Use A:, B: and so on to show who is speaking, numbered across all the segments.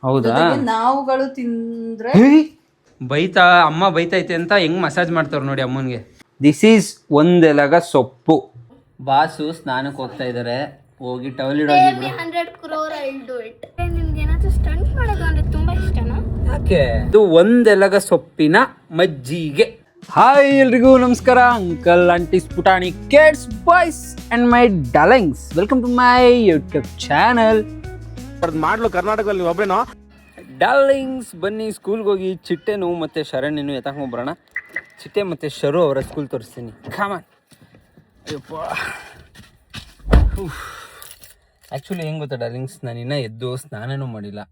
A: ಹೌದಾ?
B: ನಾವುಗಳು ತಿಂದ್ರೆ
A: ಬೈತಾ ಅಮ್ಮ ಬೈತೈತೆ ಅಂತ ಹೆಂಗ್ ಮಸಾಜ್ ಮಾಡ್ತಾರ ನೋಡಿ ಅಮ್ಮನ್ಗೆ. ದಿಸ್ ಈಸ್ ಒಂದೆಲಗ ಸೊಪ್ಪು. ಬಾಸು ಸ್ನಾನಕ್ಕೆ ಹೋಗ್ತಾ ಇದಾರೆ, ಹೋಗಿ ಟವಲ್ ಇಡೋಗಿ. ಯಾಕೆ? ಇದು ಒಂದೆಲಗ ಸೊಪ್ಪಿನ ಮಜ್ಜಿಗೆ. ಹಾಯ್ ಎಲ್ರಿಗೂ ನಮಸ್ಕಾರ, ಅಂಕಲ್ ಆಂಟೀಸ್ ಪುಟಾಣಿ kids boys and my darlings, welcome to my YouTube channel.
C: ಮಾಡ್ಲು ಕರ್ನಾಟಕದಲ್ಲಿ ಒಬ್ರೇನೋ
A: ಡಾರ್ಲಿಂಗ್ಸ್. ಬನ್ನಿ ಸ್ಕೂಲ್ಗೆ ಹೋಗಿ ಚಿಟ್ಟೆನು ಮತ್ತು ಶರಣ್ಯನು ಎತ್ತಾಕೊಂಬರೋಣ. ಚಿಟ್ಟೆ ಮತ್ತು ಶರು ಅವರ ಸ್ಕೂಲ್ ತೋರಿಸ್ತೀನಿ. ಕಾಮನ್. ಅಯ್ಯಪ್ಪ, ಆ್ಯಕ್ಚುಲಿ ಹೆಂಗೆ ಗೊತ್ತಾ ಡಾರ್ಲಿಂಗ್ಸ್, ನಾನು ಇನ್ನೂ ಎದ್ದು ಸ್ನಾನನೂ ಮಾಡಿಲ್ಲ,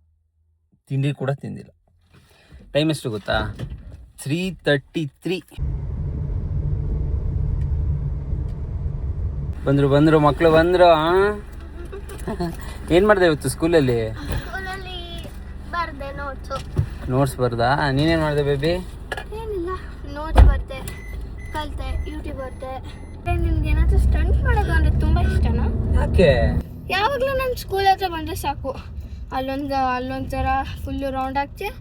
A: ತಿಂಡಿ ಕೂಡ ತಿಂದಿಲ್ಲ. ಟೈಮ್ ಎಷ್ಟು ಗೊತ್ತಾ? 3:33. ಬಂದರು ಮಕ್ಕಳು ಬಂದರು. ಏನು ಮಾಡಿದೆ ಇವತ್ತು ಸ್ಕೂಲಲ್ಲಿ? ನೋಟ್ಸ್ ಬರ್ದಾ? ನೀನೇನು ಮಾಡಿದೆ ಬೇಬಿ?
D: ಏನಿಲ್ಲ, ನೋಟ್ಸ್ ಬರ್ದೆ, ಕಲಿತೆ, ಯೂಟ್ಯೂಬ್ ಬರ್ದೆ. ನಿಮ್ಗೆ ಏನಾದರೂ ಸ್ಟಂಟ್ ಮಾಡೋದು ಅಂದರೆ ತುಂಬ ಇಷ್ಟನಾ?
A: ಯಾಕೆ?
D: ಯಾವಾಗಲೂ ನಾನು ಸ್ಕೂಲ್ ಹತ್ರ ಬಂದರೆ ಸಾಕು, ಅಲ್ಲೊಂಥರ ಫುಲ್ಲು ರೌಂಡ್ ಆಗ್ತೀಯ,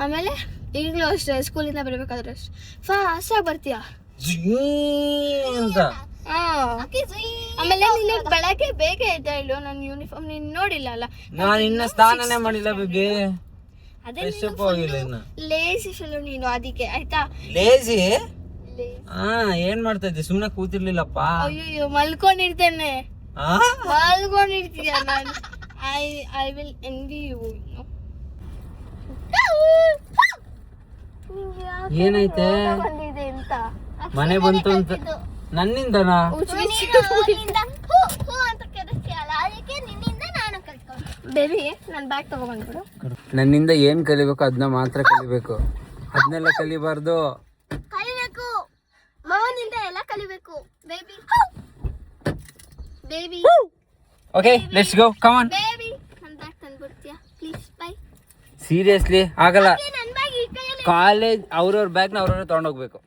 D: ಆಮೇಲೆ ಈಗಲೂ ಅಷ್ಟೇ ಸ್ಕೂಲಿಂದ ಬರಬೇಕಾದ್ರೆ ಅಷ್ಟೇ ಫಾಸ್ಟಾಗಿ ಬರ್ತೀಯ
A: ಅಂತ.
D: ಆಮೇಲೆ ನಿನ್ನೆ ಬೆಳಗ್ಗೆ ಬೇಗ ಎದ್ದೇಳು, ನನ್ನ ಯೂನಿಫಾರ್ಮ್ ನೀನು ನೋಡಿಲ್ಲ ಅಲ್ಲ?
A: ನಾನು ಇನ್ನ ಸ್ನಾನನೇ ಮಾಡಿಲ್ಲ ಬೇಬಿ.
D: ಅದೇ ಲೇಸಿ ಫೆಲೋ ನೀನು, ಅದಕ್ಕೆ ಆಯ್ತಾ?
A: ಲೇಜಿ? ಏನ್ ಮಾಡ್ತಾ ಇದ್ದೆ? ಸುಮ್ನೆ ಕೂತಿರ್ಲಿಲ್ಲಪ್ಪ.
D: ಅಯ್ಯೋ ಮಲ್ಕೊಂಡಿರ್ತೇನೆ, ಮಲ್ಕೊಂಡಿರ್ತೀಯ. ನಾನು ಐ ವಿಲ್ ಎನ್ವಿ ಯು.
A: ಏನೈತೆ?
D: ಅಂತ
A: ಮನೆ ಬಂತು ಅಂತ ನನ್ನಿಂದನಾ?
D: ಬೇಬಿ ನನ್ನ ಬ್ಯಾಗ್ ತಗೊಂಡ್ಬಿಡು.
A: ನನ್ನಿಂದ ಏನ್ ಕಲಿಬೇಕು ಅದನ್ನ ಮಾತ್ರ ಕಲಿಬೇಕು, ಅದನ್ನೆಲ್ಲ ಕಲಿಬಾರ್ದು.
D: ಕಲಿಬೇಕು, ಮಗನಿಂದ ಎಲ್ಲ ಕಲಿಬೇಕು baby. Baby
A: okay, let's go, come on.
D: Baby ನನ್ನ ಬ್ಯಾಗ್ ತಂದ್ಬಿಡ್ತೀಯಾ ಪ್ಲೀಸ್? ಬೈ.
A: ಸೀರಿಯಸ್ಲಿ ಆಗಲ್ಲ.
D: ನನ್ನ ಬ್ಯಾಗ್ ಈ ಕೈಯಲ್ಲಿ.
A: ಕಾಲೇಜ್ ಅವ್ರವ್ರ ಬ್ಯಾಗ್ನ ಅವ್ರವ್ರೆ ತಗೊಂಡೋಗ್ಬೇಕು.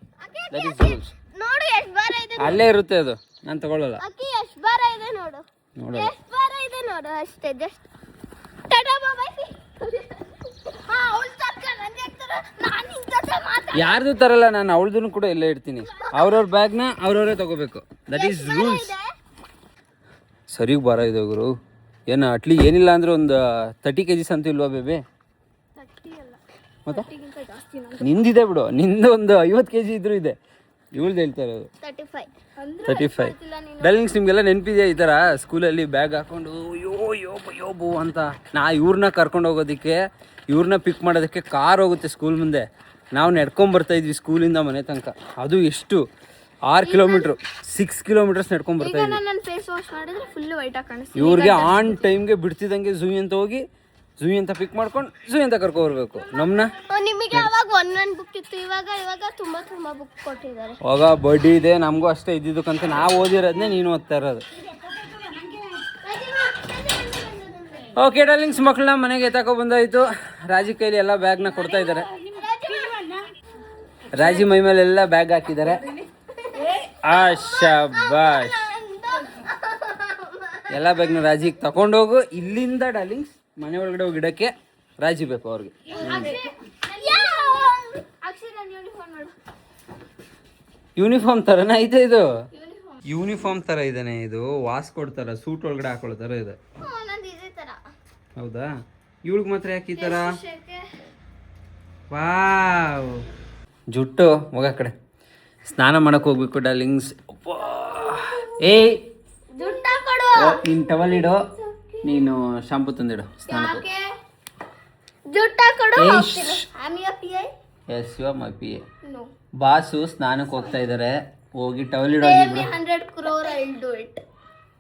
A: That is rules.
D: ನೋಡು ಎಷ್ಟು ಭಾರ ಇದೆ,
A: ಅಲ್ಲೇ ಇರುತ್ತೆ ಅದು, ನಾನು ತಗೊಳ್ಳಲ್ಲ.
D: ಅಕ್ಕಿ ಎಷ್ಟು ಭಾರ ಇದೆ ನೋಡು, ಎಷ್ಟು ಭಾರ ಇದೆ ನೋಡು, ಅಷ್ಟೇ. ಜಸ್ಟ್ ಟಾಟಾ ಬಾಯ್. ಹಾ, ಅವಳು ತಕ್ಕ ನನಗೆ ಹಾಕ್ತಾರೆ, ನಾನು ನಿನ್ನ ಜೊತೆ ಮಾತಾಡ.
A: ಯಾರ್ದು ತರಲ್ಲ, ನಾನು ಅವಳದನ್ನು ಕೂಡ ಇಲ್ಲೇ ಇಡ್ತೀನಿ. ಅವ್ರವ್ರ ಬ್ಯಾಗ್ನ ಅವ್ರವ್ರೇ ತಗೋಬೇಕು. That is rules. ಸರಿಗೆ ಭಾರ ಇದೆ ಗುರು. ಏನು ಅಟ್ಲಿ ಏನಿಲ್ಲ ಅಂದ್ರೆ ಒಂದು 30 kgs ಅಂತೂ ಇಲ್ವಾ ಬೇಬಿ? ಮತ್ತೆ ನಿಂದಿದೆ ಬಿಡು, ನಿಂದು ಒಂದು 50 kg ಇದ್ರೂ ಇದೆ. ಇವಳ್ದು ಹೇಳ್ತಾ ಇರೋದು 35. ಡಾರ್ಲಿಂಗ್ಸ್, ನಿಮಗೆಲ್ಲ ನೆನಪಿದೆಯಾ ಈ ಥರ ಸ್ಕೂಲಲ್ಲಿ ಬ್ಯಾಗ್ ಹಾಕೊಂಡು ಯೋಬು ಅಂತ? ಇವ್ರನ್ನ ಕರ್ಕೊಂಡು ಹೋಗೋದಕ್ಕೆ, ಇವ್ರನ್ನ ಪಿಕ್ ಮಾಡೋದಕ್ಕೆ ಕಾರ್ ಹೋಗುತ್ತೆ ಸ್ಕೂಲ್ ಮುಂದೆ. ನಾವು ನಡ್ಕೊಂಬರ್ತಾ ಇದ್ವಿ ಸ್ಕೂಲಿಂದ ಮನೆ ತನಕ. ಅದು ಎಷ್ಟು? 6 ಕಿಲೋಮೀಟ್ರು, 6 ಕಿಲೋಮೀಟರ್ಸ್ ನಡ್ಕೊಂಬರ್ತಾ ಇದ್ವಿ. ಇವ್ರಿಗೆ ಆನ್ ಟೈಮ್ಗೆ ಬಿಡ್ತಿದ್ದಂಗೆ ಝೂ ಅಂತ ಹೋಗಿ ಝೂ ಅಂತ ಪಿಕ್ ಮಾಡ್ಕೊಂಡು ಝೂ ಅಂತ ಕರ್ಕೊಬರ್ಬೇಕು ನಮ್ಮನ್ನ.
D: ನಿಮಗೆ ಅವಾಗ ಒಂದೊಂದು ಬುಕ್ ಇತ್ತು, ಇವಾಗ ತುಂಬಾ ಬುಕ್ ಕೊಟ್ಟಿದ್ದಾರೆ.
A: ಹೋಗ ಬಡ್ಡಿ ಇದೆ, ನಮಗೂ ಅಷ್ಟೇ ಇದ್ದಿದ್ದಕ್ಕಂತ ನಾವು ಓದಿರೋದನ್ನೇ ನೀನು ಓದ್ತಾ ಇರೋದು. ಓಕೆ ಡಾರ್ಲಿಂಗ್ಸ್, ಮಕ್ಕಳನ್ನ ಮನೆಗೆ ಎತ್ತಾಕೊ ಬಂದಾಯಿತು. ರಾಜಿ ಕೈಲಿ ಎಲ್ಲ ಬ್ಯಾಗ್ನ ಕೊಡ್ತಾ ಇದ್ದಾರೆ. ರಾಜಿ ಮೈ ಮೇಲೆಲ್ಲ ಬ್ಯಾಗ್ ಹಾಕಿದ್ದಾರೆ. ಶಾಬಾಷ್. ಎಲ್ಲ ಬ್ಯಾಗ್ನ ರಾಜಿಗೆ ತಗೊಂಡೋಗು. ಇಲ್ಲಿಂದ ಡಾರ್ಲಿಂಗ್ಸ್ ಮನೆ ಒಳಗಡೆ ಹೋಗಿ ಇಡಕ್ಕೆ ರಾಜಿ ಬೇಕು ಅವ್ರಿಗೆ. ಯೂನಿಫಾರ್ಮ್ ಥರನೇ ಐತೆ ಇದು. ಯೂನಿಫಾರ್ಮ್ ಥರ ಇದೇನೆ ಇದು. ವಾಸ್ ಕೊಡ್ತಾರ, ಸೂಟ್ ಒಳಗಡೆ ಹಾಕೊಳ್ತಾರ ಇದು. ಹೌದಾ? ಇವಳಿಗೆ ಮಾತ್ರ ಯಾಕೆ ಈ ಥರ? ವಾವ್. ಜುಟ್ಟು ಹೋಗ ಕಡೆ. ಸ್ನಾನ ಮಾಡಕ್ಕೆ ಹೋಗ್ಬೇಕು ಡಾರ್ಲಿಂಗ್ಸ್. ಏಯ್, ನೀನು ಟವಲ್ ಇಡೋ, ನೀನು ಶಾಂಪು ತಂದಿಡು ಸ್ನಾನಕ್ಕೆ. Yes you are my PA. Boss ಸ್ನಾನಕ್ಕೆ ಹೋಗ್ತಾ ಇದ್ದಾರೆ, ಹೋಗಿ ಟವಲ್ ಇಡೋಗಿ.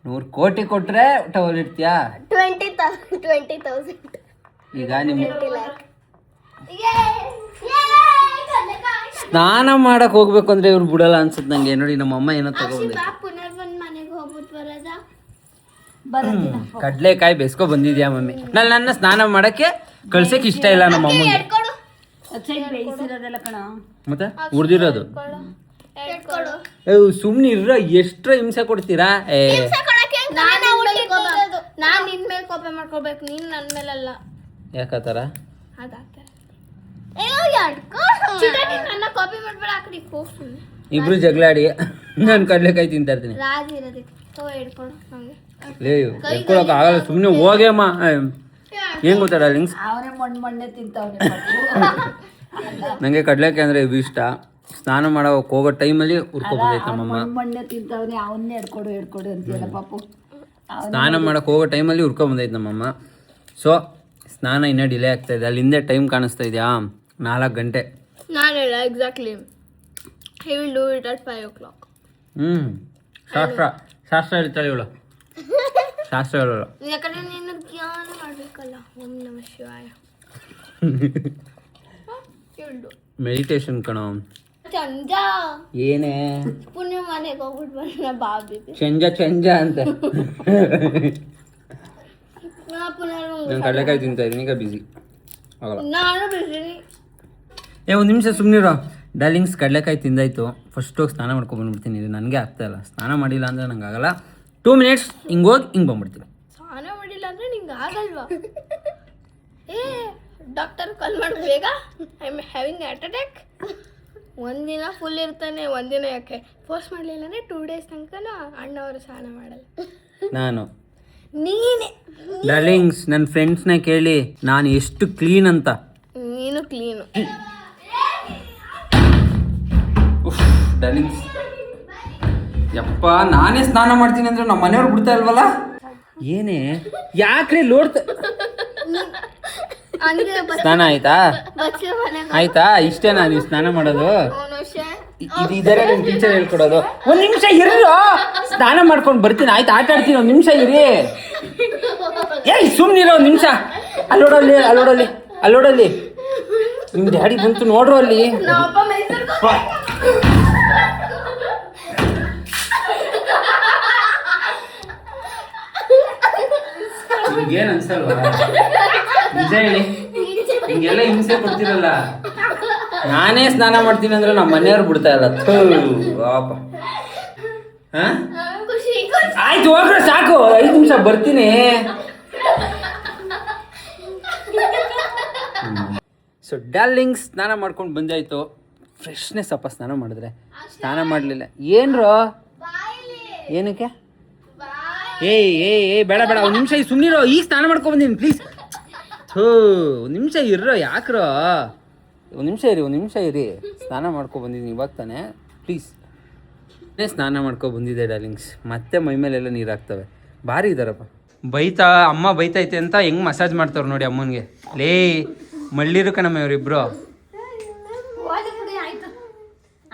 A: 100 ಕೋಟಿ ಕೊಟ್ರೆ ಟವಲ್ ಇಡ್ತೀಯಾ?
D: 20,000.
A: ಈಗ ನಿಮ್ಮ ಸ್ನಾನ ಮಾಡಕ್ ಹೋಗ್ಬೇಕು ಅಂದ್ರೆ ಇವ್ರು ಬಿಡಲ್ಲ ಅನ್ಸುತ್ತೆ ನಂಗೆ. ನೋಡಿ ನಮ್ಮ ಅಮ್ಮ ಏನೋ ತಗೊಂಡ್ಬಂದಿದೆ. ಕಡ್ಲೆಕಾಯಿ ಬೇಸ್ಕೊ ಬಂದಿದ್ಯಾ ಮಮ್ಮಿ? ನನ್ನ ಸ್ನಾನ ಮಾಡಕ್ಕೆ ಕಳ್ಸಕ್ ಇಷ್ಟ ಇಲ್ಲ ನಮ್ಮ ಅಮ್ಮಗೆ. ಮತ್ತೆ ಉಡ್ದಿರೋದು ಸುಮ್ನೆ ಇರ. ಎಷ್ಟ್ರ ಹಿಂಸೆ ಕೊಡ್ತೀರಾ?
D: ಕಾಪಿ ಮಾಡ್ಕೊಳ್ಬೇಕು, ನೀನು ನನ್ನ ಮೇಲಲ್ಲ.
A: ಯಾಕತ್ತಾರ
D: ಅದಾಗ್ತಾರೆ ನನ್ನ ಕಾಪಿ ಮಾಡ್ಬೇಡ, ಆ ಕಡೆ ಹೋಗ್ತೀನಿ.
A: ಇಬ್ರು ಜಗಳಾಡಿ ನಾನು ಕಡ್ಲೆಕಾಯಿ ತಿಂತಾ ಇರ್ತೀನಿ.
D: ರಾಜ ಇರೋದಕ್ಕೆ ಹಿಡ್ಕೊಡು ನಂಗೆ.
A: ಹೇಳ್ಕೊಳಕ್ ಆಗಲ್ಲ, ಸುಮ್ಮನೆ ಹೋಗೇಮ್ಮ. ಏನ್ ಗೊತ್ತಾ ಡಾರ್ಲಿಂಗ್ಸ್,
B: ಅವನೇ ಮಣ್ಣೆ ತಿಂತಾವನೆ.
A: ನಂಗೆ ಕಡ್ಲೆಕಾಯಿ ಅಂದ್ರೆ ಇದು ಇಷ್ಟ. ಸ್ನಾನ ಮಾಡೋಕೆ ಹೋಗೋ ಟೈಮಲ್ಲಿ ಹುರ್ಕೊಬಂದೈತೆ ನಮ್ಮಮ್ಮ.
B: ಮಣ್ಣೆ ತಿಂತಾವನೆ, ಅವನ್ನೇ ಹಿಡ್ಕೊಡು ಅಂತೀಯಲ್ಲ ಪಾಪು.
A: ಸ್ನಾನ ಮಾಡೋಕೆ ಹೋಗೋ ಟೈಮಲ್ಲಿ ಹುರ್ಕೊಬಂದೈತೆ ನಮ್ಮಮ್ಮ. ಸೊ ಸ್ನಾನ ಇನ್ನೂ ಡಿಲೇ ಆಗ್ತಾ ಇದೆ. ಅಲ್ಲಿ ಹಿಂದೆ ಟೈಮ್ ಕಾಣಿಸ್ತಾ ಇದೆಯಾ, 4 ಗಂಟೆ.
D: ನಾನು ಹೇಳ exactly he will do it at 5 o'clock.
A: ಶಾಸ್ತ್ರ ಹೇಳ್ತಾಳೆ ಇವಳು. ಶಾಸ್ತ್ರ ಹೇಳೋಳು.
D: ಯಾಕಂದ್ರೆ ನೀನು ಧ್ಯಾನ ಮಾಡ್ಬೇಕಲ್ಲ. ಓಂ ನಮಃ ಶಿವಾಯ.
A: ಮೆಡಿಟೇಷನ್ ಕಣೋ.
D: ಚಂಜ
A: ಏನೇ
D: ಪುಣ್ಯ ಮನೆಗೆ ಹೋಗ್ಬಿಟ್ಟು ಬರೋಣ ಬಾಬಿ.
A: ಚಂಜ ಅಂತ. ನಾನು ಕಡಲೆಕಾಯಿ ತಿಂತಾ ಇದ್ದೀನಿ, ಈಗ ಬಿಸಿ ಆಗಲ್ಲ.
D: ನಾನು ಬಿಡ್ತೀನಿ.
A: ಒಂದು ನಿಮಿಷ ಸುಮ್ಮನಿರೋ ಡಾರ್ಲಿಂಗ್ಸ್. ಕಡಲೆಕಾಯಿ ತಿಂದಾಯ್ತು, ಫಸ್ಟ್ ಹೋಗಿ ಸ್ನಾನ ಮಾಡ್ಕೊಂಡು ಬಂದ್ಬಿಡ್ತೀನಿ. ಇದು ನನಗೆ ಆಗ್ತಾ ಇಲ್ಲ, ಸ್ನಾನ ಮಾಡಿಲ್ಲ ಅಂದರೆ ನಂಗೆ ಆಗಲ್ಲ. 2 minutes ಹಿಂಗೆ ಹೋಗಿ ಹಿಂಗೆ ಬಂದ್ಬಿಡ್ತೀನಿ.
D: ಸ್ನಾನ ಮಾಡಿಲ್ಲ ಅಂದರೆ ನಿಂಗೆ ಆಗಲ್ವಾ? ಡಾಕ್ಟರ್ ಕಾಲ್ ಮಾಡಿ ಬೇಗ, I am having heart attack. ಒಂದಿನ ಫುಲ್ ಇರ್ತಾನೆ, ಒಂದಿನ ಯಾಕೆ ಫೋರ್ಸ್ ಮಾಡಲಿಲ್ಲ ಅಂದರೆ 2 days ತನಕ ಅಣ್ಣವರು ಸ್ನಾನ ಮಾಡಲ್ಲ.
A: ನಾನು
D: ನೀನೇ
A: ಡಾರ್ಲಿಂಗ್ಸ್, ನನ್ನ ಫ್ರೆಂಡ್ಸ್ನ ಕೇಳಿ ನಾನು ಎಷ್ಟು ಕ್ಲೀನ್ ಅಂತ.
D: ನೀನು ಕ್ಲೀನು
A: ಡಾರ್ಲಿಂಗ್ಸ್. ಯಪ್ಪ, ನಾನೇ ಸ್ನಾನ ಮಾಡ್ತೀನಿ ಅಂದ್ರೆ ನಮ್ಮ ಮನೆಯವ್ರು ಬಿಡ್ತಾ ಇಲ್ವಲ್ಲ. ಏನೇ ಯಾಕ್ರಿ ಲೋಡ್ತ. ಸ್ನಾನ ಆಯ್ತಾ? ಆಯ್ತಾ? ಇಷ್ಟೇನಾ ನೀವು ಸ್ನಾನ ಮಾಡೋದು? ಇದು ಇದರ ನಿಮ್ಮ ಟೀಚರ್ ಹೇಳ್ಕೊಡೋದು. ಒಂದು ನಿಮಿಷ ಇರೋ, ಸ್ನಾನ ಮಾಡ್ಕೊಂಡು ಬರ್ತೀನಿ. ಆಯ್ತು, ಆಟ ಆಡ್ತೀನಿ. ಒಂದು ನಿಮಿಷ ಇರಿ. ಏಯ್ ಸುಮ್ಮನಿರೋ ಒಂದು ನಿಮಿಷ. ಅಲ್ಲೋಡಲ್ಲಿ ನಿಮ್ಮ ಡ್ಯಾಡಿ ಬಂತು ನೋಡ್ರು ಅಲ್ಲಿ. ನಿಮ್ಗೇನು ಅನ್ಸಲ್ವಾ? ನಿಜ ಹೇಳಿ, ಹಿಂಗೆಲ್ಲ ಹಿಂಸೆ ಕೊಡ್ತಿರಲ್ಲ. ನಾನೇ ಸ್ನಾನ ಮಾಡ್ತೀನಿ ಅಂದ್ರೆ ನಮ್ಮ ಮನೆಯವ್ರು ಬಿಡ್ತಾ ಇಲ್ಲ. ಪಾಪ. ಆಯ್ತು ಹೋಗ್ರೆ ಸಾಕು, 5 ನಿಮಿಷ ಬರ್ತೀನಿ. ಸೊ ಡಾರ್ಲಿಂಗ್ಸ್, ಸ್ನಾನ ಮಾಡ್ಕೊಂಡು ಬಂದಾಯ್ತು. ಫ್ರೆಶ್ನೆಸ್ ಅಪ್ಪ ಸ್ನಾನ ಮಾಡಿದ್ರೆ. ಸ್ನಾನ ಮಾಡಲಿಲ್ಲ ಏನ್ರೋ? ಏನಕ್ಕೆ? ಏಯ್ ಬೇಡ ಒಂದು ನಿಮಿಷ ಸುಮ್ಮನಿರೋ. ಈಗ ಸ್ನಾನ ಮಾಡ್ಕೊಂಡು ಬಂದೀನಿ ಪ್ಲೀಸ್. ಒಂದು ನಿಮಿಷ ಇರೋ, ಯಾಕ್ರೋ? ಒಂದು ನಿಮಿಷ ಇರಿ. ಸ್ನಾನ ಮಾಡ್ಕೊಂಡು ಬಂದಿದ್ದೀನಿ ಇವಾಗ ತಾನೆ, ಪ್ಲೀಸ್. ಸ್ನಾನ ಮಾಡ್ಕೊಂಡು ಬಂದಿದ್ದೆ ಡಾರ್ಲಿಂಗ್ಸ್. ಮತ್ತೆ ಮೈ ಮೇಲೆಲ್ಲ ನೀರು ಹಾಕ್ತವೆ. ಭಾರಿ ಇದ್ದಾರಪ್ಪ. ಅಮ್ಮ ಬೈತೈತೆ ಅಂತ ಹೆಂಗೆ ಮಸಾಜ್ ಮಾಡ್ತಾವ್ರು ನೋಡಿ ಅಮ್ಮನಿಗೆ. ಲೇ ಮಳ್ಳಿರು ಕಣಮ್ಮ ಇವರಿಬ್ರು.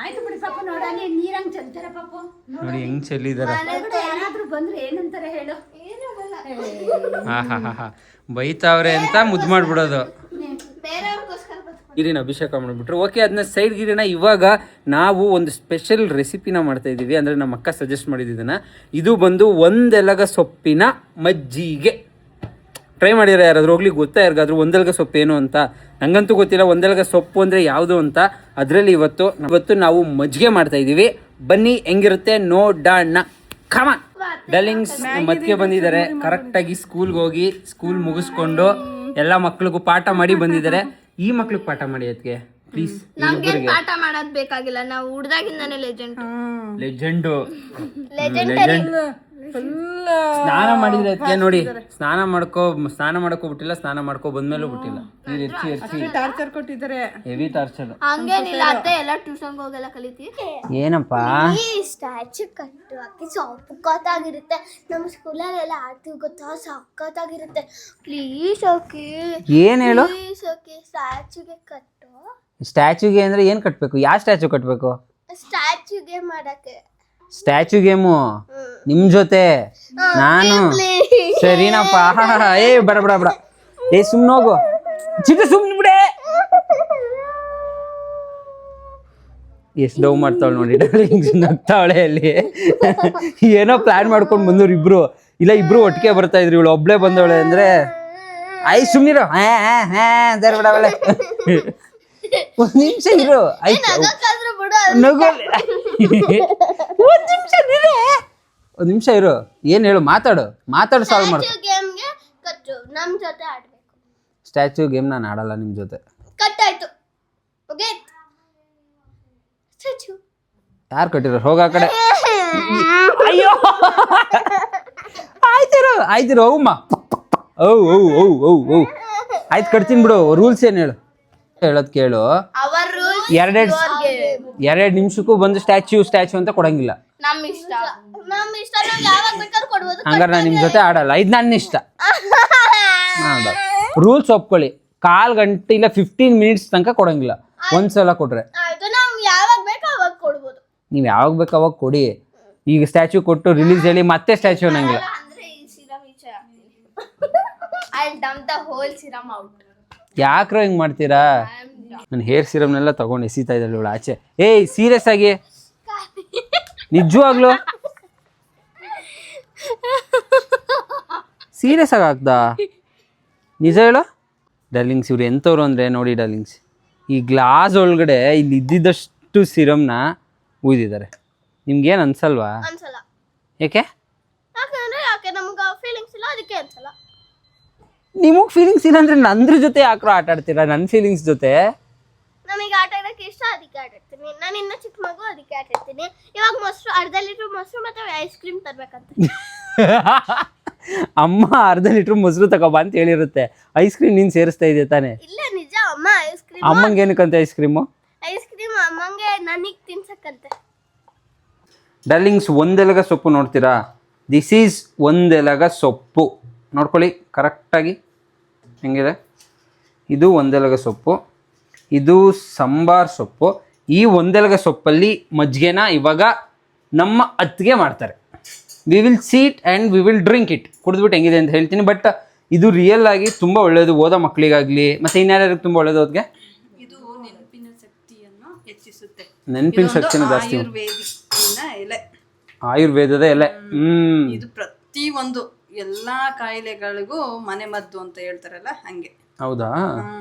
B: ಆಯ್ತು ಬಿಡಿ ಪಾಪ, ನೋಡಲ್ಲಿ ನೀರಂಗ್ ಚೆಲ್ತಾರೆ ಪಾಪ.
A: ನೋಡಿ ಹೆಂಗ್ ಚೆಲ್ಲಿದಾರ.
B: ಯಾರಾದ್ರೂ ಬಂದ್ರೆ ಏನಂತಾರೆ ಹೇಳು?
A: ಹಾ ಬೈತಾವ್ರೆ ಅಂತ ಮುದ್ದು ಮಾಡ್ಬಿಡೋದು. ಗಿರಿನ ಅಭಿಷೇಕ ಮಾಡಿಬಿಟ್ರು. ಓಕೆ, ಅದನ್ನ ಸೈಡ್ ಗಿರಿನ. ಇವಾಗ ನಾವು ಒಂದು ಸ್ಪೆಷಲ್ ರೆಸಿಪಿನ ಮಾಡ್ತಾ ಇದ್ದೀವಿ. ಅಂದರೆ ನಮ್ಮ ಅಕ್ಕ ಸಜೆಸ್ಟ್ ಮಾಡಿದ್ದನ್ನ. ಇದು ಬಂದು ಒಂದೆಲಗ ಸೊಪ್ಪಿನ ಮಜ್ಜಿಗೆ. ಟ್ರೈ ಮಾಡಿರೋ ಯಾರಾದ್ರೂ ಹೋಗ್ಲಿ, ಗೊತ್ತಾ ಯಾರಿಗಾದ್ರೂ ಒಂದೆಲಗ ಸೊಪ್ಪು ಏನು ಅಂತ? ನಂಗಂತೂ ಗೊತ್ತಿಲ್ಲ ಒಂದೆಲಗ ಸೊಪ್ಪು ಅಂದರೆ ಯಾವುದು ಅಂತ. ಅದರಲ್ಲಿ ಇವತ್ತು ನಾವು ಮಜ್ಜಿಗೆ ಮಾಡ್ತಾ ಇದ್ದೀವಿ. ಬನ್ನಿ ಹೆಂಗಿರುತ್ತೆ ನೋಡೋಣ. ಕಮಾನ್ ಡಾರ್ಲಿಂಗ್ಸ್. ಮತ್ತಿಗೆ ಬಂದಿದ್ದಾರೆ ಕರೆಕ್ಟಾಗಿ ಸ್ಕೂಲ್ಗೆ ಹೋಗಿ ಸ್ಕೂಲ್ ಮುಗಿಸ್ಕೊಂಡು ಎಲ್ಲ ಮಕ್ಳಿಗೂ ಪಾಠ ಮಾಡಿ ಬಂದಿದ್ದಾರೆ. ಈ ಮಕ್ಳಿಗೆ ಪಾಠ ಮಾಡಿ ಅದಕ್ಕೆ ಪ್ಲೀಸ್.
D: ನಮ್ಗೆ ಪಾಠ ಮಾಡೋದು ಬೇಕಾಗಿಲ್ಲ, ನಾವು ಹುಡ್ದಾಗಿಂದಾನೆ
A: ಲೆಜೆಂಡು. ಸ್ನಾನ ಮಾಡಿದ್ರೆ ಅದಕ್ಕೆ ನೋಡಿ, ಸ್ನಾನ ಮಾಡ್ಕೋಬಿಟ್ಟಿಲ್ಲ. ಸ್ನಾನ ಮಾಡ್ಕೊ ಬಂದ್ಮೇಲೂ ಬಿಟ್ಟಿಲ್ಲ.
B: ಟಾರ್ಚರ್ ಕೊಟ್ಟಿದ್ದಾರೆ,
A: ಹೆವಿ ಟಾರ್ಚರ್.
D: ಹಂಗೇನಿಲ್ಲ ಅತ್ತೆ, ಎಲ್ಲ ಟ್ಯೂಷನ್ಗೆ ಹೋಗೆಲ್ಲ ಕಲಿತೀವಿ.
A: ಏನಪ್ಪ
D: ಈ ಸ್ಟ್ಯಾಚು ಕಟ್ಟು ಅಕ್ಕಿ ಸಕ್ಕತ್ತಾಗಿರುತ್ತೆ. ನಮ್ಮ ಸ್ಕೂಲಲ್ಲೆಲ್ಲ ಆಡ್ತೀವಿ ಗೊತ್ತಾ, ಸಕ್ಕತ್ತಾಗಿರುತ್ತೆ. ಪ್ಲೀಸ್ ಓಕೆ,
A: ಏನ್ ಹೇಳು?
D: ಪ್ಲೀಸ್ ಓಕೆ, ಸ್ಟ್ಯಾಚುಗೆ ಕಟ್ಟು.
A: ಸ್ಟ್ಯಾಚುಗೆ ಅಂದ್ರೆ ಏನ್ ಕಟ್ಬೇಕು? ಯಾವ ಸ್ಟ್ಯಾಚು ಕಟ್ಬೇಕು?
D: ಸ್ಟ್ಯಾಚುಗೆ ಮಾಡಕ್ಕೆ.
A: ಸ್ಟ್ಯಾಚು ಗೇಮು ನಿಮ್ ಜೊತೆ ನಾನು? ಸರಿನಪ್ಪ. ಏ ಬಡ ಏ ಸುಮ್ನೆ ಹೋಗು ಚಿಕ್ಕ, ಸುಮ್ನೆ ಬಿಡೆ. ಎಷ್ಟು ಡೌ ಮಾಡ್ತಾವಳು ನೋಡಿ ಡಾರ್ಲಿಂಗ್ಸ್, ನಗ್ತಾವಳೆ ಅಲ್ಲಿ. ಏನೋ ಪ್ಲಾನ್ ಮಾಡ್ಕೊಂಡು ಬಂದವ್ರು ಇಬ್ರು. ಇಲ್ಲ ಇಬ್ರು ಒಟ್ಟಿಗೆ ಬರ್ತಾ ಇದ್ರು. ಇವಳು ಒಬ್ಳೆ ಬಂದವಳೆ ಅಂದ್ರೆ ಸುಮ್ನಿರೋ. ಬಿಡವಳೆ. ಒಂದ್ ನಿಮಿಷ ಇರು. ಒಂದ್ ನಿಮಿಷ ಇರು. ಏನ್ ಹೇಳು? ಮಾತಾಡು ಸಾಲ್ವ್ ಮಾಡು.
D: ನಮ್ಮ ಜೊತೆ ಆಡಬೇಕು.
A: ಸ್ಟ್ಯಾಚ್ಯೂ ಗೇಮ್ ನಾನು ಆಡಲ್ಲ ನಿಮ್ಮ ಜೊತೆ.
D: ಕಟ್ ಆಯ್ತು. ಓಕೆ ಸ್ಟ್ಯಾಚ್ಯೂ
A: ಯಾರು ಕಟ್ಟಿರೋ ಹೋಗ ಆ ಕಡೆ. ಅಯ್ಯೋ ಆಯ್ತಿರೋ ಹೋಗಮ್ಮ. ಆಯ್ತು ಕಟ್ತೀನಿ ಬಿಡು. ರೂಲ್ಸ್ ಏನು ಹೇಳೋದು ಕೇಳು. ಎರಡೆರಡು ನಿಮಿಷಕ್ಕೂ ಬಂದು ಸ್ಟ್ಯಾಚ್ಯೂ ಅಂತ ಕೊಡಂಗಿಲ್ಲ.
D: ನಮ್ಮ ಇಷ್ಟ ನಾವು ಯಾವಾಗ ಬೇಕಾದ್ರೂ ಕೊಡ್ಬೋದು.
A: ಹಂಗಾರೆ ನಾನು ನಿಮ್ಮ ಜೊತೆ ಆಡಲ್ಲ. ಇದು ನನ್ನ ಇಷ್ಟ. ರೂಲ್ಸ್ ಒಪ್ಕೊಳ್ಳಿ. 1/4 ಗಂಟೆ ಇಲ್ಲ 15 ಮಿನಿಟ್ಸ್ ತನಕ ಕೊಡಂಗಿಲ್ಲ. ಒಂದ್ಸಲ ಕೊಟ್ರೆ
D: ನಾವು ಯಾವಾಗ ಬೇಕು ಅವಾಗ ಕೊಡ್ಬೋದು.
A: ನೀವು ಯಾವಾಗ ಬೇಕು ಅವಾಗ ಕೊಡಿ. ಈಗ ಸ್ಟ್ಯಾಚ್ಯೂ ಕೊಟ್ಟು ರಿಲೀಸ್ ಹೇಳಿ ಮತ್ತೆ ಸ್ಟ್ಯಾಚ್ಯೂ ಅನ್ನಂಗಿಲ್ಲ. ಯಾಕ್ರೋ ಹಿಂಗ್ ಮಾಡ್ತೀರಾ? ನನ್ನ ಹೇರ್ ಸಿರಮ್ನೆಲ್ಲ ತಗೊಂಡು ಎಸಿತಾ ಇದ್ದಾಳೆ ಇವಳು ಆಚೆ. ಏಯ್ ಸೀರಿಯಸ್ ಆಗಿ ನಿಜವಾಗ್ಲು ಸೀರಿಯಸ್ ಆಗಿ ಆಗ್ದಾ? ನಿಜ ಹೇಳು ಡಾರ್ಲಿಂಗ್ಸ್. ಇವ್ರು ಎಂಥವ್ರು ಅಂದರೆ ನೋಡಿ ಡಾರ್ಲಿಂಗ್ಸ್, ಈ ಗ್ಲಾಸ್ ಒಳಗಡೆ ಇಲ್ಲಿ ಇದ್ದಿದ್ದಷ್ಟು ಸಿರಮ್ನ ಉಯ್ದಿದ್ದಾರೆ. ನಿಮ್ಗೇನು ಅನ್ಸಲ್ವಾ?
D: ಅನ್ಸಲ್ಲ.
A: ಯಾಕೆ
D: ನಮ್ಗೆ ಫೀಲಿಂಗ್ಸ್ ಇಲ್ಲ, ಅದಕ್ಕೆ ಅನ್ಸಲ್ಲ.
A: ನಿಮಗೆ ಫೀಲಿಂಗ್ಸ್ ಇಲ್ಲ ಅಂದರೆ ನಂದ್ರ ಜೊತೆ ಯಾಕ್ರೋ ಆಟ ಆಡ್ತೀರಾ? ನನ್ನ ಫೀಲಿಂಗ್ಸ್ ಜೊತೆ
D: ನಮಗೆ ಆಟ ಆಡೋಕ್ಕೆ ಇಷ್ಟ, ಅದಕ್ಕೆ ಆಟ ಆಡ್ತೀನಿ. ನಾನು ಇನ್ನ ಚಿಕ್ಕ ಮಗು, ಅದಕ್ಕೆ ಆಟ ಆಡ್ತೀನಿ. ಇವಾಗ ಮೊಸರು, ಅರ್ಧ ಲೀಟ್ರ್ ಮೊಸರು ಮತ್ತೆ ಐಸ್ ಕ್ರೀಮ್ ತರ್ಬೇಕಂತ.
A: ಅಮ್ಮ ಅರ್ಧ ಲೀಟ್ರ್ ಮೊಸರು ತಗೋಬ ಅಂತ ಹೇಳಿರುತ್ತೆ. ಐಸ್ ಕ್ರೀಮ್ ನೀನು ಸೇರಿಸ್ತಾ ಇದೆಯಾ ತಾನೆ?
D: ಇಲ್ಲ ನಿಜ. ಅಮ್ಮ ಐಸ್ ಕ್ರೀಮ್.
A: ಅಮ್ಮಂಗೆ ಏನಕ್ಕಂತೆ ಐಸ್ ಕ್ರೀಮು?
D: ಐಸ್ ಕ್ರೀಮ್ ಅಮ್ಮಂಗೆ ನನಗೆ ತಿನ್ಸಕ್ಕಂತೆ.
A: ಡಾರ್ಲಿಂಗ್ಸ್, ಒಂದೆಲಗ ಸೊಪ್ಪು ನೋಡ್ತೀರಾ? ದಿಸ್ ಈಸ್ ಒಂದೆಲಗ ಸೊಪ್ಪು. ನೋಡ್ಕೊಳ್ಳಿ ಕರೆಕ್ಟಾಗಿ ಹೆಂಗಿದೆ. ಇದು ಒಂದೆಲಗ ಸೊಪ್ಪು, ಇದು ಸಾಂಬಾರ್ ಸೊಪ್ಪು. ಈ ಒಂದೆಲಗ ಸೊಪ್ಪಲ್ಲಿ ಮಜ್ಜಿಗೆನ ಇವಾಗ ನಮ್ಮ ಅತ್ತಿಗೆ ಮಾಡ್ತಾರೆ. We will sit and we will drink it. ಕುಡಿದ್ಬಿಟ್ಟು ಹೆಂಗಿದೆ ಅಂತ ಹೇಳ್ತೀನಿ. ಬಟ್ ಇದು ರಿಯಲ್ ಆಗಿ ತುಂಬ ಒಳ್ಳೆಯದು, ಓದೋ ಮಕ್ಕಳಿಗಾಗಲಿ ಮತ್ತು ಇನ್ಯಾರ್ಯಾರಿಗೆ ತುಂಬ ಒಳ್ಳೆಯದು. ಅವ್ರಿಗೆ
B: ಇದು ನೆನಪಿನ ಶಕ್ತಿಯನ್ನು ಹೆಚ್ಚಿಸುತ್ತೆ.
A: ನೆನಪಿನ ಶಕ್ತಿನ ಜಾಸ್ತಿ. ಆಯುರ್ವೇದದ ಎಲೆ.
B: ಇದು ಪ್ರತಿ ಒಂದು ಎಲ್ಲಾ ಕಾಯಿಲೆಗಳಿಗೂ ಮನೆ ಮದ್ದು ಅಂತ ಹೇಳ್ತಾರಲ್ಲ ಹಂಗೆ.
A: ಹೌದಾ?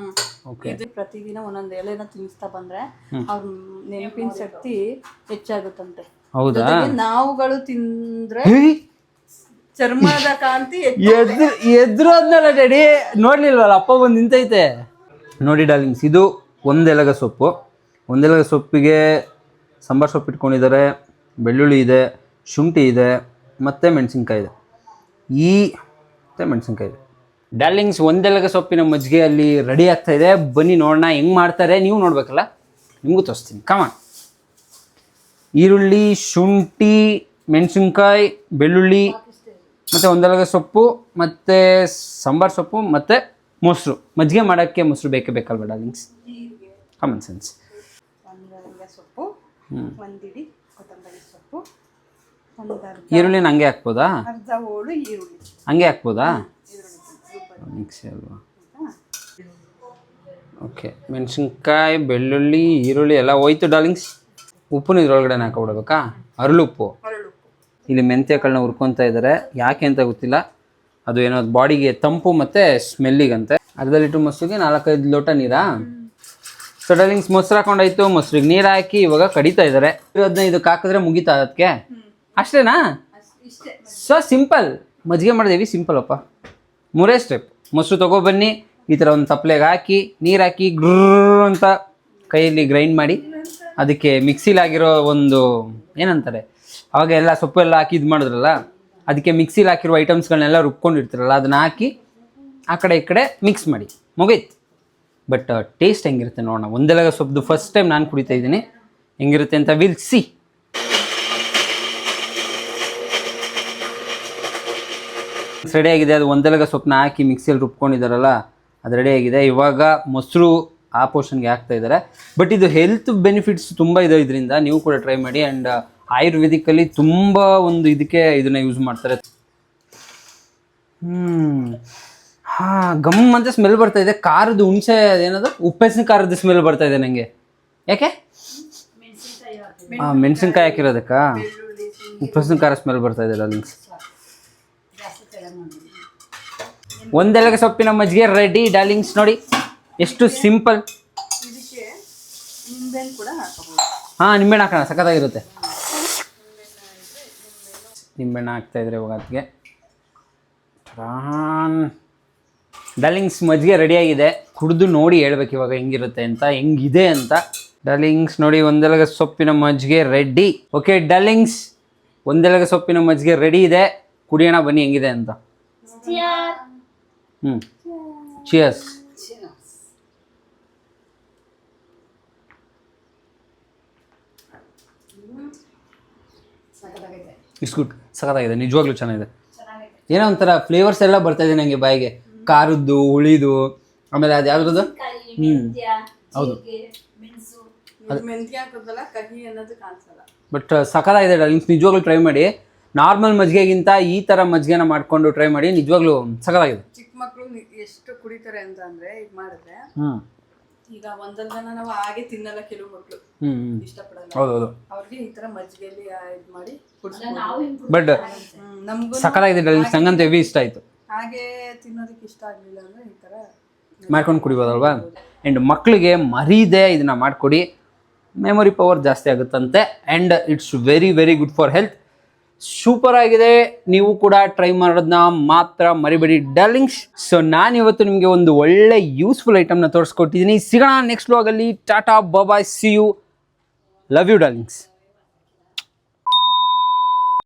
A: ಓಕೆ.
B: ಇದು ಪ್ರತಿದಿನ ಒಂದೊಂದು ಎಲೆನ ತಿನ್ನಿಸ್ತಾ ಬಂದ್ರೆ ಅವ್ರ ನೆನಪಿನ ಶಕ್ತಿ ಹೆಚ್ಚಾಗುತ್ತಂತೆ.
A: ಹೌದಾ?
B: ನಾವುಗಳು ತಿಂದ್ರೆ ಚರ್ಮದ ಕಾಂತಿ
A: ಎದ್ರು ಅದನ್ನಲ್ಲ ಡ್ಯಾಡಿ. ನೋಡ್ಲಿಲ್ವಲ್ಲ ಅಪ್ಪ ಬಂದು ನಿಂತೈತೆ ನೋಡಿ ಡಾರ್ಲಿಂಗ್ಸ್. ಇದು ಒಂದೆಲಗ ಸೊಪ್ಪು. ಒಂದೆಲಗ ಸೊಪ್ಪಿಗೆ ಸಾಂಬಾರ್ ಸೊಪ್ಪು ಇಟ್ಕೊಂಡಿದ್ದಾರೆ, ಬೆಳ್ಳುಳ್ಳಿ ಇದೆ, ಶುಂಠಿ ಇದೆ ಮತ್ತು ಮೆಣಸಿನ್ಕಾಯಿ ಇದೆ. ಮೆಣಸಿನ್ಕಾಯಿ ಇದೆ. ಡಾರ್ಲಿಂಗ್ಸ್, ಒಂದೆಲಗ ಸೊಪ್ಪಿನ ಮಜ್ಜಿಗೆ ಅಲ್ಲಿ ರೆಡಿ ಆಗ್ತಾ ಇದೆ. ಬನ್ನಿ ನೋಡೋಣ ಹೆಂಗೆ ಮಾಡ್ತಾರೆ. ನೀವು ನೋಡ್ಬೇಕಲ್ಲ, ನಿಮಗೂ ತೋರಿಸ್ತೀನಿ. ಕಮಾನ್. ಈರುಳ್ಳಿ, ಶುಂಠಿ, ಮೆಣಸಿನ್ಕಾಯಿ, ಬೆಳ್ಳುಳ್ಳಿ ಮತ್ತು ಒಂದೆಲಗ ಸೊಪ್ಪು ಮತ್ತು ಸಾಂಬಾರ್ ಸೊಪ್ಪು ಮತ್ತು ಮೊಸರು. ಮಜ್ಜಿಗೆ ಮಾಡೋಕ್ಕೆ ಮೊಸರು ಬೇಕಲ್ವ ಡಾರ್ಲಿಂಗ್ಸ್? Common sense.
B: ಸೊಪ್ಪು, ಒಂದಿಡಿ ಕೊತ್ತಂಬರಿ ಸೊಪ್ಪು,
A: ಈರುಳ್ಳಿನ ಹಂಗೆ ಹಾಕ್ಬೋದಾ?
B: ಅರ್ಧ ಹೋಳು ಈರುಳ್ಳಿ
A: ಹಂಗೆ ಹಾಕ್ಬೋದಾ? ಮಿಕ್ಸಿ ಅಲ್ವಾ? ಓಕೆ. ಮೆಣಸಿನ್ಕಾಯಿ, ಬೆಳ್ಳುಳ್ಳಿ, ಈರುಳ್ಳಿ ಎಲ್ಲ ಹೋಯ್ತು ಡಾರ್ಲಿಂಗ್ಸ್. ಉಪ್ಪುನ ಇದ್ರೊಳಗಡೆ ಹಾಕೊಬಿಡ್ಬೇಕಾ? ಅರಳುಪ್ಪು. ಇಲ್ಲಿ ಮೆಂತ್ಯ ಕಾಳನ್ನ ಹುರ್ಕೊತಾ ಇದ್ದಾರೆ. ಯಾಕೆ ಅಂತ ಗೊತ್ತಿಲ್ಲ. ಅದು ಏನೋ ಬಾಡಿಗೆ ತಂಪು ಮತ್ತು ಸ್ಮೆಲ್ಲಿಗಂತೆ. ಅರ್ಧ ಲೀಟ್ರ್ ಮೊಸರಿಗೆ 4-5 ಲೋಟ ನೀರಾ? ಸೊ ಡಾರ್ಲಿಂಗ್ಸ್, ಮೊಸರು ಹಾಕೊಂಡಾಯ್ತು. ಮೊಸರಿಗೆ ನೀರು ಹಾಕಿ ಇವಾಗ ಕಡಿತಾ ಇದ್ದಾರೆ. 15 ಹಾಕಿದ್ರೆ ಮುಗೀತಾ ಅದಕ್ಕೆ? ಅಷ್ಟೇನಾ? So simple. ಮಜ್ಜಿಗೆ ಮಾಡೋದೇವಿ ಸಿಂಪಲ್ ಅಪ್ಪ. 3 ಸ್ಟೆಪ್. ಮೊಸರು ತೊಗೊಬನ್ನಿ, ಈ ಥರ ಒಂದು ತಪ್ಪಲೆಗೆ ಹಾಕಿ ನೀರು ಹಾಕಿ ಗ್ರೂ ಅಂತ ಕೈಯಲ್ಲಿ ಗ್ರೈಂಡ್ ಮಾಡಿ, ಅದಕ್ಕೆ ಮಿಕ್ಸಿಲಾಗಿರೋ ಒಂದು ಏನಂತಾರೆ ಅವಾಗ ಎಲ್ಲ ಸೊಪ್ಪು ಎಲ್ಲ ಹಾಕಿ ಇದು ಮಾಡಿದ್ರಲ್ಲ, ಅದಕ್ಕೆ ಮಿಕ್ಸಿಲಿ ಹಾಕಿರೋ ಐಟಮ್ಸ್ಗಳನ್ನೆಲ್ಲ ರುಬ್ಕೊಂಡಿರ್ತೀರಲ್ಲ ಅದನ್ನ ಹಾಕಿ ಆ ಕಡೆ ಈ ಕಡೆ ಮಿಕ್ಸ್ ಮಾಡಿ ಮುಗೀತು. ಬಟ್ ಟೇಸ್ಟ್ ಹೆಂಗಿರುತ್ತೆ ನೋಡೋಣ. ಒಂದೆಲಗ ಸೊಪ್ಪು ಫಸ್ಟ್ ಟೈಮ್ ನಾನು ಕುಡಿತಾ ಇದ್ದೀನಿ. ಹೆಂಗಿರುತ್ತೆ ಅಂತ ವಿಲ್ ಸಿ. ರೆಡಿಯಾಗಿದೆ. ಅದು ಒಂದೆಲಗ ಸೊಪ್ಪನ್ನ ಹಾಕಿ ಮಿಕ್ಸಿಯಲ್ಲಿ ರುಬ್ಕೊಂಡಿದ್ದಾರಲ್ಲ, ಅದು ರೆಡಿಯಾಗಿದೆ. ಇವಾಗ ಮೊಸರು ಆ ಪೋರ್ಷನ್ಗೆ ಹಾಕ್ತಾ ಇದ್ದಾರೆ. ಬಟ್ ಇದು ಹೆಲ್ತ್ ಬೆನಿಫಿಟ್ಸ್ ತುಂಬ ಇದೆ ಇದರಿಂದ. ನೀವು ಕೂಡ ಟ್ರೈ ಮಾಡಿ. ಆ್ಯಂಡ್ ಆಯುರ್ವೇದಿಕಲ್ಲಿ ತುಂಬ ಒಂದು ಇದಕ್ಕೆ ಇದನ್ನು ಯೂಸ್ ಮಾಡ್ತಾರೆ. ಗಮ್ ಅಂತ ಸ್ಮೆಲ್ ಬರ್ತಾ ಇದೆ. ಖಾರದ ಹುಣಸೆ ಏನದು ಉಪ್ಪೆಸಿನ ಖಾರದ ಸ್ಮೆಲ್ ಬರ್ತಾ ಇದೆ ನನಗೆ. ಯಾಕೆ? ಮೆಣಸಿನ್ಕಾಯಿ ಹಾಕಿರೋದಕ್ಕಾ? ಉಪ್ಪೆಸಿನ ಖಾರ ಸ್ಮೆಲ್ ಬರ್ತಾ ಇದೆ ಡಾರ್ಲಿಂಗ್ಸ್. ಒಂದೆಲಗ ಸೊಪ್ಪಿನ ಮಜ್ಜಿಗೆ ರೆಡಿ ಡಾರ್ಲಿಂಗ್ಸ್. ನೋಡಿ ಎಷ್ಟು ಸಿಂಪಲ್. ನಿಂಬೆಹಣ್ಣು ಹಾಕೋಣ, ಸಖತ್ತಾಗಿರುತ್ತೆ. ನಿಂಬೆಹಣ್ಣು ಹಾಕ್ತಾ ಇದ್ರೆ ಇವಾಗ ಅದಕ್ಕೆ ಡಾರ್ಲಿಂಗ್ಸ್ ಮಜ್ಜಿಗೆ ರೆಡಿಯಾಗಿದೆ, ಕುಡಿದು ನೋಡಿ ಹೇಳ್ಬೇಕು ಇವಾಗ ಹೆಂಗಿರುತ್ತೆ ಅಂತ, ಹೆಂಗಿದೆ ಅಂತ. ಡಾರ್ಲಿಂಗ್ಸ್ ನೋಡಿ, ಒಂದೆಲಗ ಸೊಪ್ಪಿನ ಮಜ್ಜಿಗೆ ರೆಡಿ. ಓಕೆ ಡಾರ್ಲಿಂಗ್ಸ್, ಒಂದೆಲಗ ಸೊಪ್ಪಿನ ಮಜ್ಜಿಗೆ ರೆಡಿ ಇದೆ, ಕುಡಿಯೋಣ ಬನ್ನಿ ಹೆಂಗಿದೆ ಅಂತ. ಚಿಯರ್ಸ್. ಇಟ್ಸ್ ಗುಡ್, ಸಖತ್ತಾಗಿದೆ, ನಿಜವಾಗ್ಲೂ ಚೆನ್ನಾಗಿದೆ. ಏನೋ ಒಂಥರ ಫ್ಲೇವರ್ಸ್ ಎಲ್ಲ ಬರ್ತಾ ಇದೆ ನನಗೆ ಬಾಯಿಗೆ, ಖಾರದ್ದು, ಹುಳಿದು, ಆಮೇಲೆ ಅದು ಯಾವ್ದು ಹೌದು
B: ಮೆಂತ್ಯ ಹಾಕೋದಲ್ಲ, ಕಹಿ ಅನ್ನೋದು ಕಾಣಿಸಲ್ಲ.
A: ಬಟ್ ಸಖತ್ತಾಗಿದೆ ಡಾರ್ಲಿಂಗ್ಸ್, ನಿಜವಾಗ್ಲೂ ಟ್ರೈ ಮಾಡಿ. ನಾರ್ಮಲ್ ಮಜ್ಜಿಗೆಗಿಂತ ಈ ಥರ ಮಜ್ಜಿಗೆನ ಮಾಡಿಕೊಂಡು ಟ್ರೈ ಮಾಡಿ, ನಿಜವಾಗ್ಲೂ ಸಖತ್ತಾಗಿದೆ.
B: ಚಿಕ್ಕ ಮಕ್ಕಳು ಎಷ್ಟು ಕುಡಿತಾರೆ ಅಂತ ಅಂದ್ರೆ ಈಗ ಮಾಡಿದ್ರೆ, ಈಗ ಒಂದೊಂದನ್ನ ನಾವು ಹಾಗೆ ತಿನ್ನಲ್ಲ, ಕೆಲವು ಮಕ್ಕಳು ಇಷ್ಟಪಡಲ್ಲ.
A: ಹೌದೌದು,
B: ಅವ್ರಿಗೆ ಈ ತರ ಮಜ್ಜಿಗೆಯಲ್ಲಿ ಇದು ಮಾಡಿ ಕುಡಿಸ್ಬೋದು.
A: ಬಟ್
B: ನಮ್ಗೂ
A: ಸಖತ್ತಾಗಿದೆ ಡಾರ್ಲಿಂಗ್ಸ್, ನಂಗಂತೂ ಹೆವಿ ಇಷ್ಟ ಆಯಿತು.
B: ಹಾಗೆ ತಿನ್ನೋದಕ್ಕೆ ಇಷ್ಟ ಆಗಲಿಲ್ಲ ಅಂದ್ರೆ ಈ ತರ
A: ಮಾಡ್ಕೊಂಡು ಕುಡಿಬೋದಲ್ವಾ. ಆ್ಯಂಡ್ ಮಕ್ಕಳಿಗೆ ಮರೀದೆ ಇದನ್ನ ಮಾಡಿಕೊಡಿ, ಮೆಮೊರಿ ಪವರ್ ಜಾಸ್ತಿ ಆಗುತ್ತಂತೆ. And it's very very good for health. Super ಆಗಿದೆ, ನೀವು ಕೂಡ ಟ್ರೈ ಮಾಡೋದನ್ನ ಮಾತ್ರ ಮರಿಬೇಡಿ ಡಾರ್ಲಿಂಗ್ಸ್. ಸೊ ನಾನಿವತ್ತು ನಿಮಗೆ ಒಂದು ಒಳ್ಳೆ ಯೂಸ್ಫುಲ್ ಐಟಮ್ನ ತೋರಿಸ್ಕೊಟ್ಟಿದ್ದೀನಿ. ಸಿಗೋಣ ನೆಕ್ಸ್ಟ್ ವ್ಲಾಗಲ್ಲಿ. Tata bye, see you, love you darlings.